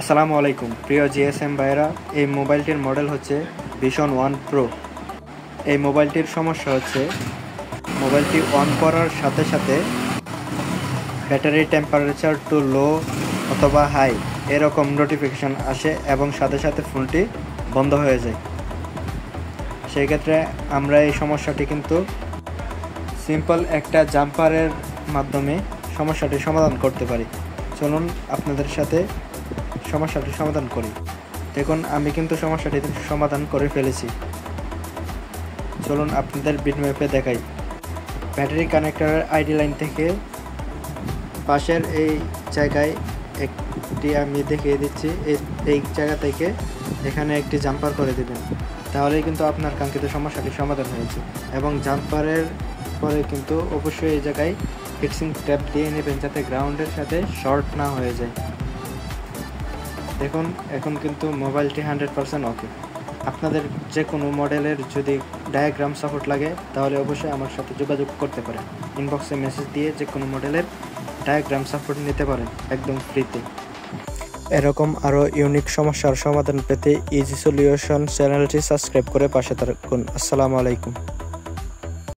আসসালামু আলাইকুম প্রিয় জিএসএম ভাইরা। এই মোবাইলটির মডেল হচ্ছে ভিশন 1 প্রো। এই মোবাইলটির সমস্যা হচ্ছে মোবাইলটি অন করার সাথে সাথে ব্যাটারি টেম্পারেচার টু লো অথবা হাই এরকম নোটিফিকেশান আসে এবং সাথে সাথে ফোনটি বন্ধ হয়ে যায়। সেই ক্ষেত্রে আমরা এই সমস্যাটি কিন্তু সিম্পল একটা জাম্পারের মাধ্যমে সমস্যাটি সমাধান করতে পারি। চলুন আপনাদের সাথে সমস্যাটি সমাধান করি। দেখুন আমি কিন্তু সমস্যাটি সমাধান করে ফেলেছি। চলুন আপনাদের বিটম্যাপে দেখাই। ব্যাটারি কানেক্টরের আইডি লাইন থেকে পাশের এই জায়গায় একটি আমি দেখিয়ে দিচ্ছি। এই জায়গা থেকে এখানে একটি জাম্পার করে দেবেন, তাহলেই কিন্তু আপনার কাঙ্ক্ষিত সমস্যাটি সমাধান হয়েছে। এবং জাম্পারের পরে কিন্তু অবশ্যই এই জায়গায় ফিক্সিং ট্যাপ দিয়ে নেবেন যাতে গ্রাউন্ডের সাথে শর্ট না হয়ে যায়। দেখুন এখন কিন্তু মোবাইলটি 100% ওকে। আপনাদের যে কোনো মডেলের যদি ডায়াগ্রাম সাপোর্ট লাগে তাহলে অবশ্যই আমার সাথে যোগাযোগ করতে পারেন। ইনবক্সে মেসেজ দিয়ে যে কোনো মডেলের ডায়াগ্রাম সাপোর্ট নিতে পারেন একদম ফ্রিতে। এরকম আরও ইউনিক সমস্যার সমাধান পেতে ইজি সলিউশন চ্যানেলটি সাবস্ক্রাইব করে পাশে থাকুন। আসসালামু আলাইকুম।